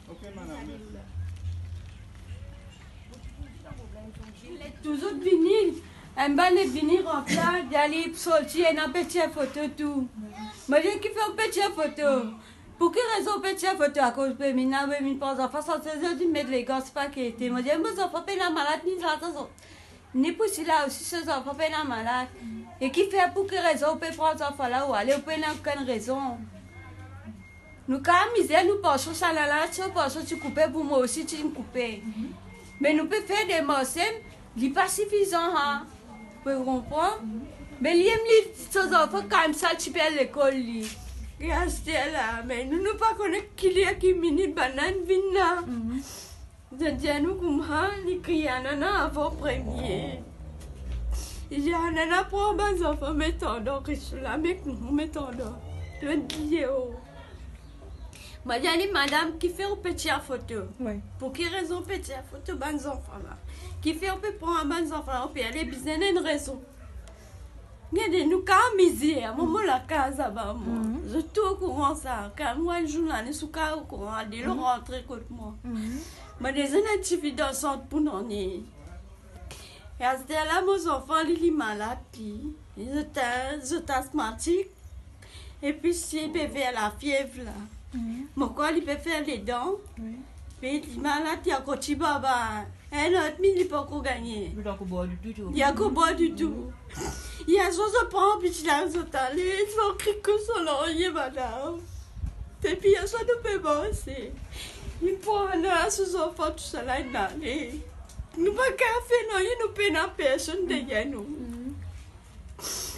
Ok, madame. Toujours venir, un bal est venir en plat, d'aller sortir une petite photo tout. Mais j'ai qui fait une petite photo. Pour quelle raison petite photo à cause de mina, mais pas enfants, ça se dit mettre les gosses pas qui étaient. Moi j'ai mes enfants pas la malade ni ça ni pour cela aussi ces enfants pas la malade. Et qui fait pour quelle raison on peut prendre enfants là ou aller on peut aucune raison. Nous quand misère nous pensons ça là, tu penses tu coupes pour moi aussi tu me coupes. Mais nous pouvons faire des morceaux, ce n'est pas suffisant, hein? Vous comprenez? Mais les enfants comme ça, tu peux à l'école. Restez là, mais nous ne pas connaître qui est qui mini banane vina. Je dis nous comme ça, les clients avant premier. Il y a un nana pour les enfants mettons donc là, mais nous mettons donc. Je dis il y a une madame qui fait une petite photo. Oui. Pour quelle raison petite photo de bonnes enfants là? Qui fait on peut prendre un bon enfant, on peut aller besoin d'une raison. Regardez, nous quand misère, maman la case là-bas, moi. Je suis au courant ça. Quand moi le jour là, je suis au courant, de le rentrer contre moi. Mais des activités dansantes pour nous. Et à ce là, mes enfants, ils sont malades, ils sont asthmatiques. Et puis si ils peuvent faire la fièvre là. Mon corps, il peut faire les dents. Mais il est malade, il y a un petit baba. Un autre, il ne peut pas gagner. Il n'y a qu'au bois du tout. Il y a qu'au bois du tout. Il y a chose à prendre, puis il y a chose à aller. Ils sont criés que sur l'oreiller, madame. Et puis il y a chose de paiement aussi. Il faut aller à ses enfants, tout ça là, il aller. Nous ne pouvons pas faire, non, nous ne pouvons pas personne derrière nous.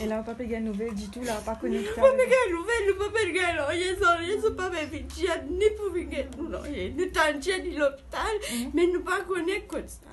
Et là, on peut pas gagner nouvelle du tout, là, on pas connecté. On peut pas gagner nouvelle, nous ne pouvons pas gagner. Ils sont pas mes filles, ni pour gagner. Nous t'en tiens de l'hôpital, mais nous ne pouvons pas connaître comme ça.